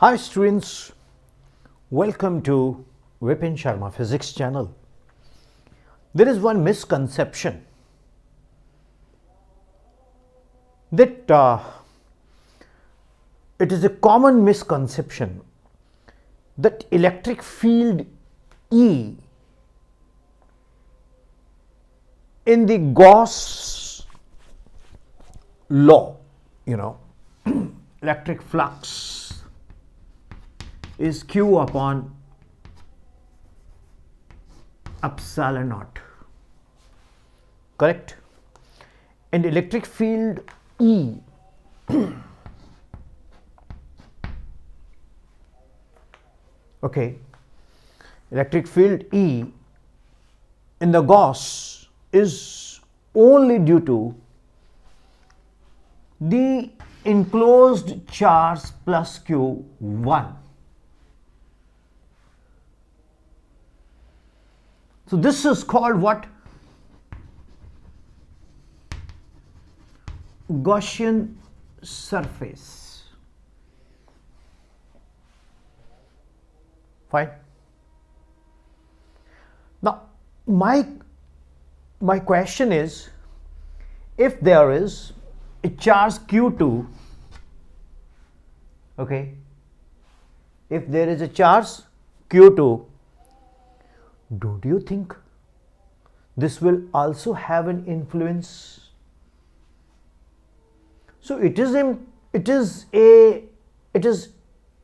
Hi students, welcome to Vipin Sharma Physics channel. There is one misconception that it is a common misconception that electric field E in the Gauss law, electric flux is Q upon epsilon naught, correct? And electric field E okay, electric field E in the Gauss is only due to the enclosed charge plus Q1. So this is called what? Gaussian surface. Fine. Now my question is, if there is a charge Q2, okay, if there is a charge Q2, don't you think this will also have an influence? So it is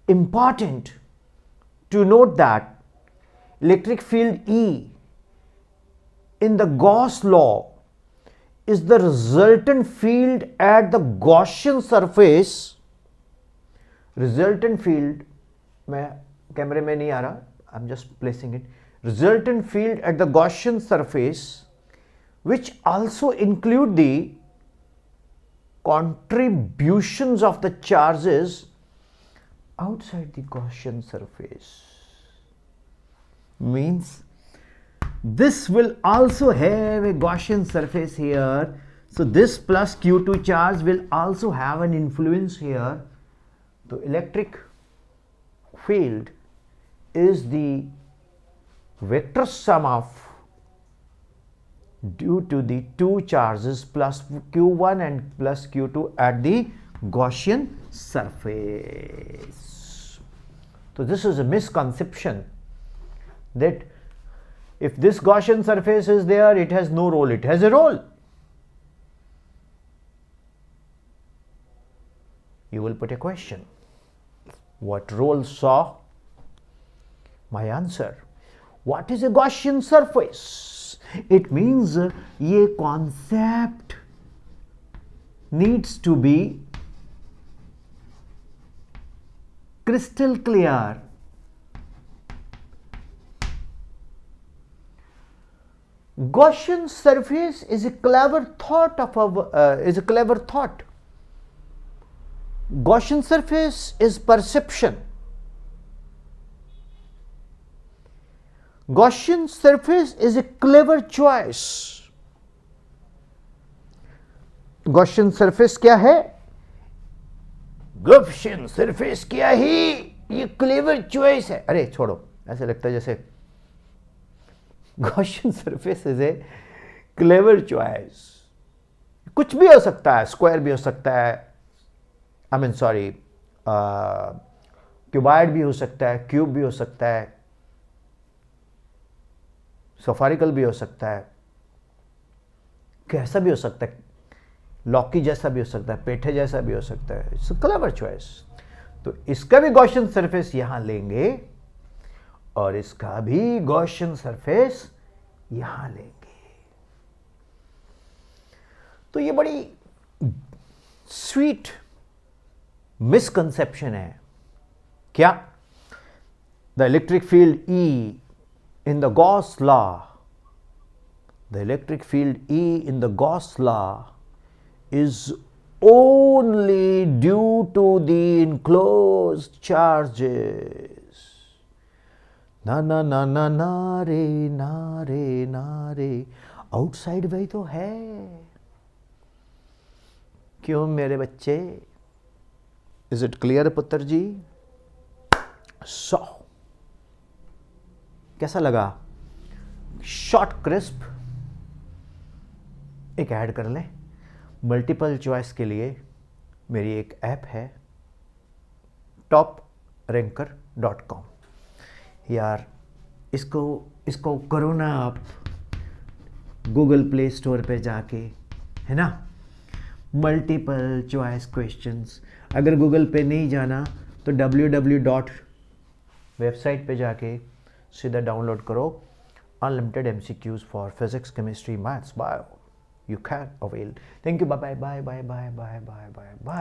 important to note that electric field E in the Gauss law is the resultant field at the Gaussian surface. Resultant field, मैं कैमरे में नहीं आ रहा, I'm just placing it. Resultant field at the Gaussian surface, which also include the contributions of the charges outside the Gaussian surface. Means this will also have a Gaussian surface here. So this plus Q2 charge will also have an influence here. The electric field is the vector sum of due to the two charges plus Q1 and plus Q2 at the Gaussian surface. So this is a misconception that if this Gaussian surface is there, it has no role. It has a role. You will put a question. What role saw? My answer. What is a Gaussian surface? It means ये concept needs to be crystal clear. Gaussian surface is a clever thought Gaussian surface is perception. Gaussian surface is a clever choice. Gaussian surface क्या है? Gaussian surface क्या ही? ये clever choice है. अरे छोड़ो, ऐसे लगता है जैसे Gaussian surface is a clever choice. कुछ भी हो सकता है, स्क्वायर भी हो सकता है, क्यूबॉइड भी हो सकता है, क्यूब भी हो सकता है, सफारिकल भी हो सकता है, कैसा भी हो सकता है, लॉकी जैसा भी हो सकता है, पेठे जैसा भी हो सकता है. It's clever choice. तो इसका भी गॉसियन सरफेस यहां लेंगे और इसका भी गॉसियन सरफेस यहां लेंगे. तो ये बड़ी स्वीट मिसकंसेप्शन है. क्या? The electric field E in the Gauss law, the electric field E in the Gauss law is only due to the enclosed charges. Na na na na na re na re na re. Outside वही तो है. क्यों मेरे बच्चे? Is it clear, पुत्र जी? 100 कैसा लगा? Short crisp. एक ऐड कर लें, मल्टीपल चॉइस के लिए मेरी एक ऐप है topranker.com। यार इसको करो ना आप गूगल प्ले स्टोर पे जाके, है ना। मल्टीपल चॉइस क्वेश्चंस, अगर गूगल पे नहीं जाना तो www. वेबसाइट पे जाके सीधा डाउनलोड करो unlimited MCQs for physics, chemistry, maths, bio. You can avail. Thank you. Bye bye bye bye bye bye bye bye bye.